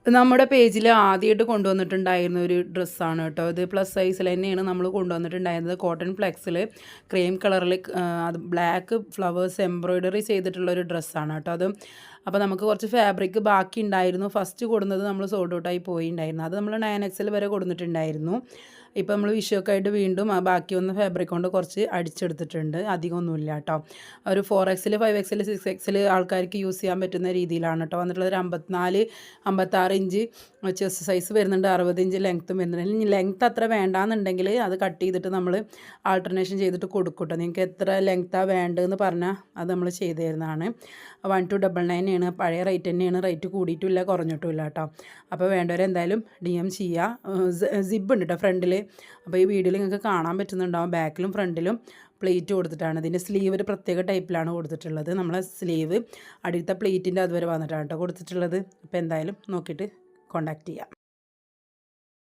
നമ്മുടെ പേജിൽ ആദ്യമായിട്ട് കൊണ്ടുവന്നിട്ടുണ്ടായിരുന്ന ഒരു ഡ്രസ്സാണ് കേട്ടോ. ഇത് പ്ലസ് സൈസിൽ തന്നെയാണ് നമ്മൾ കൊണ്ടുവന്നിട്ടുണ്ടായിരുന്നത്. കോട്ടൺ ഫ്ലെക്സിൽ ക്രീം കളറിൽ അത് ബ്ലാക്ക് ഫ്ലവേഴ്സ് എംബ്രോയ്ഡറി ചെയ്തിട്ടുള്ള ഒരു ഡ്രസ്സാണ് കേട്ടോ അത്. അപ്പോൾ നമുക്ക് കുറച്ച് ഫാബ്രിക് ബാക്കി ഉണ്ടായിരുന്നു. ഫസ്റ്റ് കൊടുന്നത് നമ്മൾ സോൾഡ് ഔട്ടായി പോയിട്ടുണ്ടായിരുന്നു. അത് നമ്മൾ 9XL വരെ കൊടുത്തിട്ടുണ്ടായിരുന്നു. ഇപ്പോൾ നമ്മൾ വിഷുവൊക്കെ ആയിട്ട് വീണ്ടും ആ ബാക്കി വന്ന ഫാബ്രിക് കൊണ്ട് കുറച്ച് അടിച്ചെടുത്തിട്ടുണ്ട്. അധികമൊന്നുമില്ല കേട്ടോ. ഒരു 4XL 5XL 6XL ആൾക്കാർക്ക് യൂസ് ചെയ്യാൻ പറ്റുന്ന രീതിയിലാണ് കേട്ടോ വന്നിട്ടുള്ളത്. ഒരു 54 56 ഇഞ്ച് ചെസ്റ്റ് സൈസ് വരുന്നുണ്ട്, 60 ഇഞ്ച് ലെങ്ത്തും വരുന്നുണ്ട്. ഇനി ലെങ്ത്ത് അത്ര വേണ്ടാന്നുണ്ടെങ്കിൽ അത് കട്ട് ചെയ്തിട്ട് നമ്മൾ ആൾട്ടർനേഷൻ ചെയ്തിട്ട് കൊടുക്കും കേട്ടോ. നിങ്ങൾക്ക് എത്ര ലെങ്ത്താണ് വേണ്ടതെന്ന് പറഞ്ഞാൽ അത് നമ്മൾ ചെയ്തു തരുന്നതാണ്. 1299 ആണ്, പഴയ റേറ്റ് തന്നെയാണ്. റേറ്റ് കൂടിയിട്ടില്ല കുറഞ്ഞിട്ടുമില്ല കേട്ടോ. അപ്പോൾ വേണ്ടവരെന്തായാലും DM ചെയ്യുക. സിബ് ഉണ്ട് കേട്ടോ ഫ്രണ്ടിൽ. അപ്പോൾ ഈ വീഡിയോയിൽ നിങ്ങൾക്ക് കാണാൻ പറ്റുന്നുണ്ടാവും. ബാക്കിലും ഫ്രണ്ടിലും പ്ലേറ്റ് കൊടുത്തിട്ടാണ്. ഇതിൻ്റെ സ്ലീവ് ഒരു പ്രത്യേക ടൈപ്പിലാണ് കൊടുത്തിട്ടുള്ളത്. നമ്മളെ സ്ലീവ് അടിയത്തെ പ്ലേറ്റിൻ്റെ അതുവരെ വന്നിട്ടാണ് കേട്ടോ കൊടുത്തിട്ടുള്ളത്. അപ്പോൾ എന്തായാലും നോക്കിയിട്ട് കോൺടാക്റ്റ് ചെയ്യാം.